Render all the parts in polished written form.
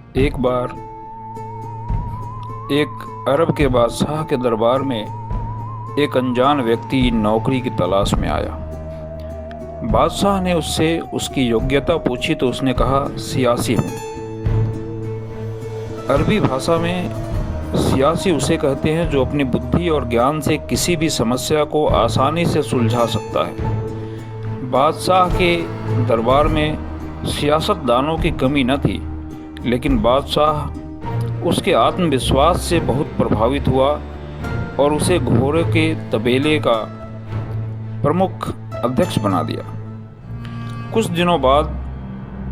एक बार एक अरब के बादशाह के दरबार में एक अनजान व्यक्ति नौकरी की तलाश में आया। बादशाह ने उससे उसकी योग्यता पूछी तो उसने कहा, सियासी हूँ। अरबी भाषा में सियासी उसे कहते हैं जो अपनी बुद्धि और ज्ञान से किसी भी समस्या को आसानी से सुलझा सकता है। बादशाह के दरबार में सियासतदानों की कमी न थी, लेकिन बादशाह उसके आत्मविश्वास से बहुत प्रभावित हुआ और उसे घोड़े के तबेले का प्रमुख अध्यक्ष बना दिया। कुछ दिनों बाद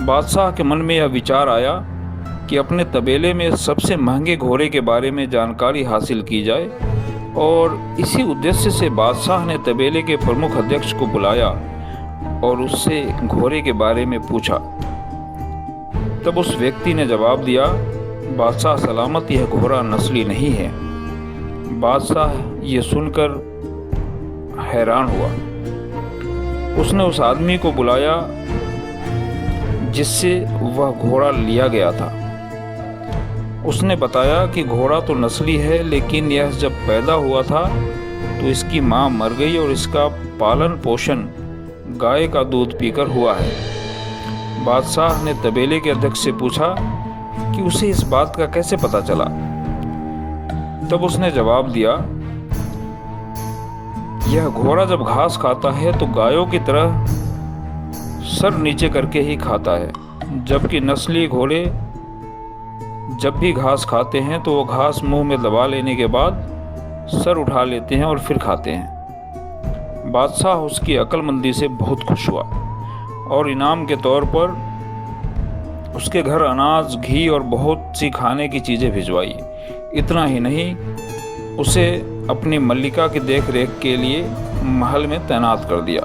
बादशाह के मन में यह विचार आया कि अपने तबेले में सबसे महंगे घोड़े के बारे में जानकारी हासिल की जाए, और इसी उद्देश्य से बादशाह ने तबेले के प्रमुख अध्यक्ष को बुलाया और उससे घोड़े के बारे में पूछा। तब उस व्यक्ति ने जवाब दिया, बादशाह सलामत, यह घोड़ा नस्ली नहीं है। बादशाह ये सुनकर हैरान हुआ। उसने उस आदमी को बुलाया जिससे वह घोड़ा लिया गया था। उसने बताया कि घोड़ा तो नस्ली है, लेकिन यह जब पैदा हुआ था तो इसकी मां मर गई और इसका पालन पोषण गाय का दूध पीकर हुआ है। बादशाह ने तबेले के अध्यक्ष से पूछा कि उसे इस बात का कैसे पता चला। तब उसने जवाब दिया, यह घोड़ा जब घास खाता है तो गायों की तरह सर नीचे करके ही खाता है, जबकि नस्ली घोड़े जब भी घास खाते हैं तो वो घास मुंह में दबा लेने के बाद सर उठा लेते हैं और फिर खाते हैं। बादशाह उसकी अक्लमंदी से बहुत खुश हुआ और इनाम के तौर पर उसके घर अनाज, घी और बहुत सी खाने की चीज़ें भिजवाई। इतना ही नहीं, उसे अपनी मल्लिका की देख रेख के लिए महल में तैनात कर दिया।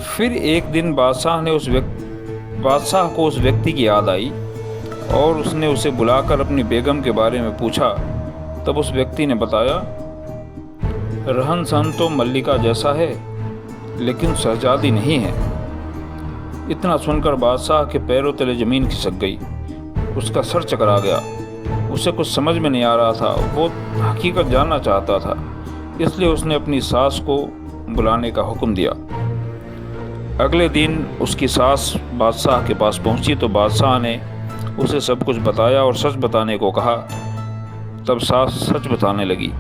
फिर एक दिन बादशाह को उस व्यक्ति की याद आई और उसने उसे बुलाकर अपनी बेगम के बारे में पूछा। तब उस व्यक्ति ने बताया, रहन सहन तो मल्लिका जैसा है, लेकिन शहजादी नहीं है। इतना सुनकर बादशाह के पैरों तले जमीन खिसक गई। उसका सर चकरा गया। उसे कुछ समझ में नहीं आ रहा था। वो हकीकत जानना चाहता था, इसलिए उसने अपनी सास को बुलाने का हुक्म दिया। अगले दिन उसकी सास बादशाह के पास पहुंची तो बादशाह ने उसे सब कुछ बताया और सच बताने को कहा। तब सास सच बताने लगी,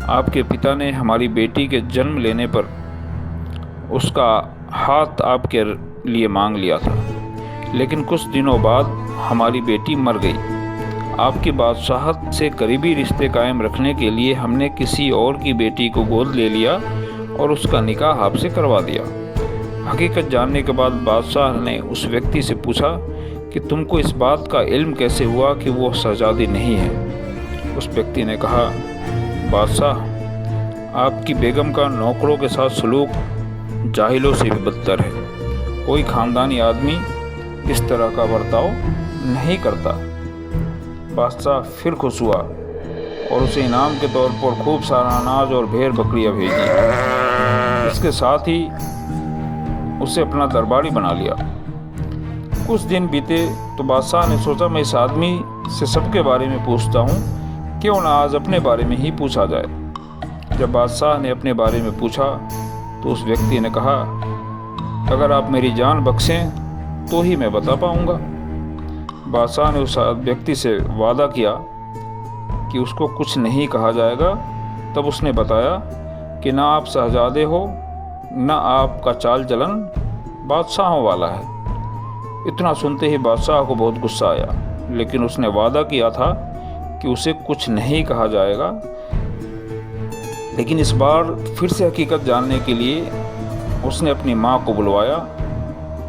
आपके पिता ने हमारी बेटी के जन्म लेने पर उसका हाथ आपके लिए मांग लिया था, लेकिन कुछ दिनों बाद हमारी बेटी मर गई। आपकी बादशाहत से करीबी रिश्ते कायम रखने के लिए हमने किसी और की बेटी को गोद ले लिया और उसका निकाह आपसे करवा दिया। हकीकत जानने के बाद बादशाह ने उस व्यक्ति से पूछा कि तुमको इस बात का इल्म कैसे हुआ कि वो शहजादी नहीं है। उस व्यक्ति ने कहा, बादशाह, आपकी बेगम का नौकरों के साथ सलूक जाहिलों से भी बदतर है। कोई खानदानी आदमी इस तरह का बर्ताव नहीं करता। बादशाह फिर खुश हुआ और उसे इनाम के तौर पर खूब सारा अनाज और भेड़ बकरियां भेजी। इसके साथ ही उसे अपना दरबारी बना लिया। कुछ दिन बीते तो बादशाह ने सोचा, मैं इस आदमी से सबके बारे में पूछता हूँ, क्यों ना आज अपने बारे में ही पूछा जाए। जब बादशाह ने अपने बारे में पूछा तो उस व्यक्ति ने कहा, अगर आप मेरी जान बख्शें तो ही मैं बता पाऊंगा। बादशाह ने उस व्यक्ति से वादा किया कि उसको कुछ नहीं कहा जाएगा। तब उसने बताया कि ना आप शहजादे हो, ना आपका चाल चलन बादशाहों वाला है। इतना सुनते ही बादशाह को बहुत गुस्सा आया, लेकिन उसने वादा किया था कि उसे कुछ नहीं कहा जाएगा। लेकिन इस बार फिर से हकीकत जानने के लिए उसने अपनी माँ को बुलवाया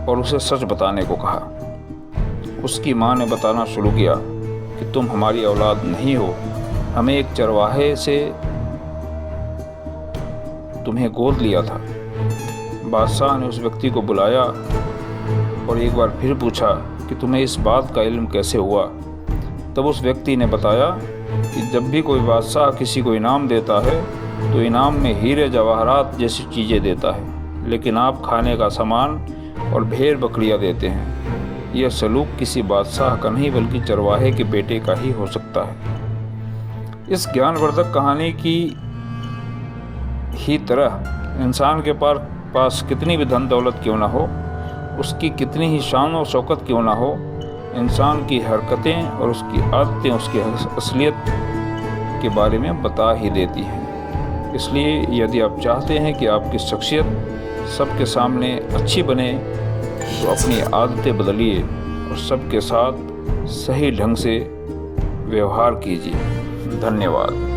और उसे सच बताने को कहा। उसकी माँ ने बताना शुरू किया कि तुम हमारी औलाद नहीं हो, हमें एक चरवाहे से तुम्हें गोद लिया था। बादशाह ने उस व्यक्ति को बुलाया और एक बार फिर पूछा कि तुम्हें इस बात का इल्म कैसे हुआ। तब उस व्यक्ति ने बताया कि जब भी कोई बादशाह किसी को इनाम देता है तो इनाम में हीरे जवाहरात जैसी चीज़ें देता है, लेकिन आप खाने का सामान और भेड़ बकरियां देते हैं। यह सलूक किसी बादशाह का नहीं बल्कि चरवाहे के बेटे का ही हो सकता है। इस ज्ञानवर्धक कहानी की ही तरह इंसान के पास कितनी भी धन दौलत क्यों ना हो, उसकी कितनी ही शान और शौकत क्यों ना हो, इंसान की हरकतें और उसकी आदतें उसकी असलियत के बारे में बता ही देती हैं। इसलिए यदि आप चाहते हैं कि आपकी शख्सियत सबके सामने अच्छी बने तो अपनी आदतें बदलिए और सबके साथ सही ढंग से व्यवहार कीजिए। धन्यवाद।